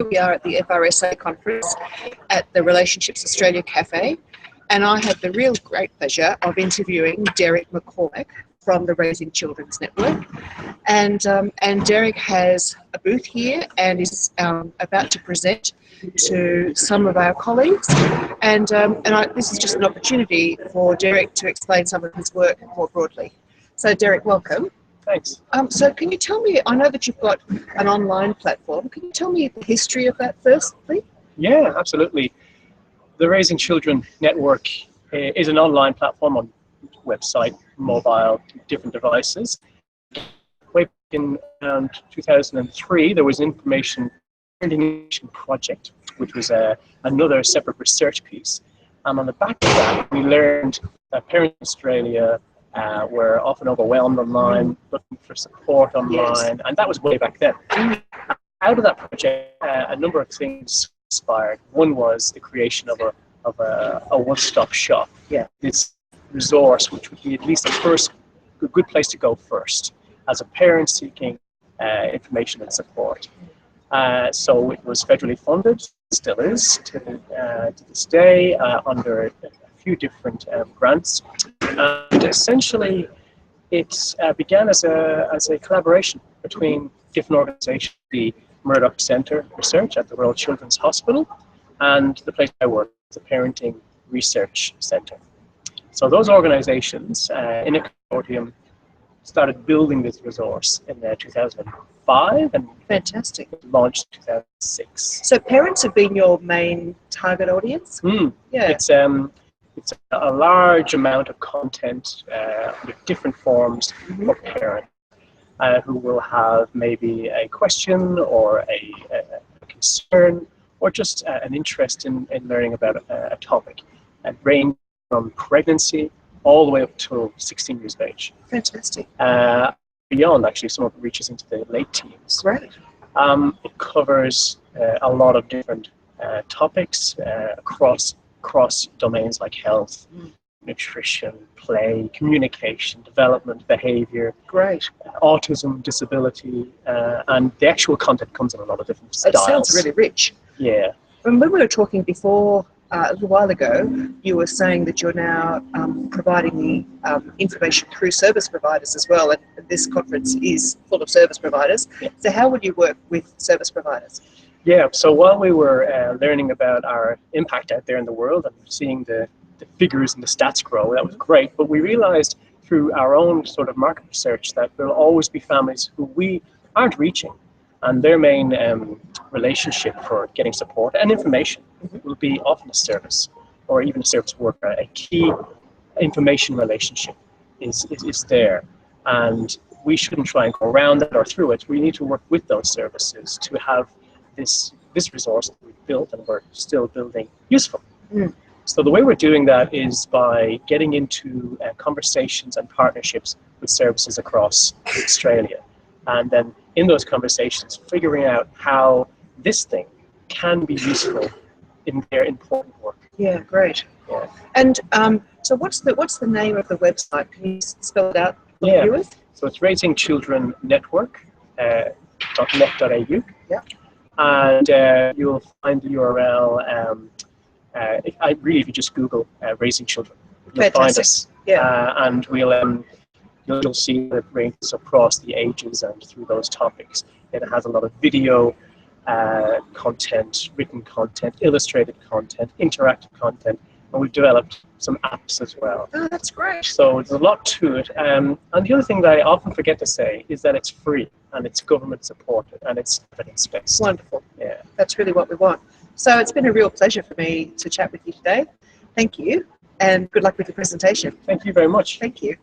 we are at the FRSA conference at the Relationships Australia Cafe, and I had the real great pleasure of interviewing Derek McCormack from the Raising Children's Network. And Derek has a booth here and is about to present to some of our colleagues. And this is just an opportunity for Derek to explain some of his work more broadly. So Derek, welcome. Thanks. So can you tell me, I know that you've got an online platform, can you tell me the history of that first, please? Yeah, absolutely. The Raising Children Network is an online platform on website, mobile, different devices. Way back in around 2003, there was an information project, which was another separate research piece. And on the back of that, we learned that parents in Australia were often overwhelmed online, looking for support online, yes. And that was way back then. Out of that project, a number of things inspired. One was the creation of a one-stop shop. Yeah, this resource, which would be at least a good place to go first as a parent seeking information and support. So it was federally funded, still is to this day, under a few different grants. And essentially, it began as a collaboration between different organizations, the Murdoch Center Research at the Royal Children's Hospital, and the place I work, the Parenting Research Center. So those organizations, in a consortium, started building this resource in 2005 and fantastic. Launched in 2006. So parents have been your main target audience? Yeah. It's a large amount of content with different forms for parents who will have maybe a question or a concern or just an interest in learning about a topic, and range from pregnancy all the way up to 16 years of age. Fantastic. Beyond, actually, some of it reaches into the late teens. Great. It covers a lot of different topics across domains like health, nutrition, play, communication, development, behavior. Great. Autism, disability, and the actual content comes in a lot of different styles. It sounds really rich. Yeah. When we were talking before, a little while ago, you were saying that you're now providing the information through service providers as well, and this conference is full of service providers. Yeah. So how would you work with service providers? Yeah, so while we were learning about our impact out there in the world and seeing the figures and the stats grow, that was great, but we realized through our own sort of market research that there will always be families who we aren't reaching, and their main relationship for getting support and information will be often a service or even a service worker. A key information relationship is there, and we shouldn't try and go around it or through it. We need to work with those services to have this resource that we've built and we're still building useful. So the way we're doing that is by getting into conversations and partnerships with services across Australia, and then in those conversations figuring out how this thing can be useful in their important work. Yeah, great. Yeah. And so what's the name of the website? Can you spell it out for the viewers? So it's Raising Children Network .net.au. Yeah. And you'll find the URL. If you just Google Raising Children, you'll find us. Yeah. And you'll see that it ranges across the ages and through those topics. It has a lot of video content, written content, illustrated content, interactive content, and we've developed some apps as well. Oh, that's great. So there's a lot to it. And the other thing that I often forget to say is that it's free and it's government supported and it's evidence-based. Wonderful. Yeah. That's really what we want. So it's been a real pleasure for me to chat with you today. Thank you, and good luck with the presentation. Thank you very much. Thank you.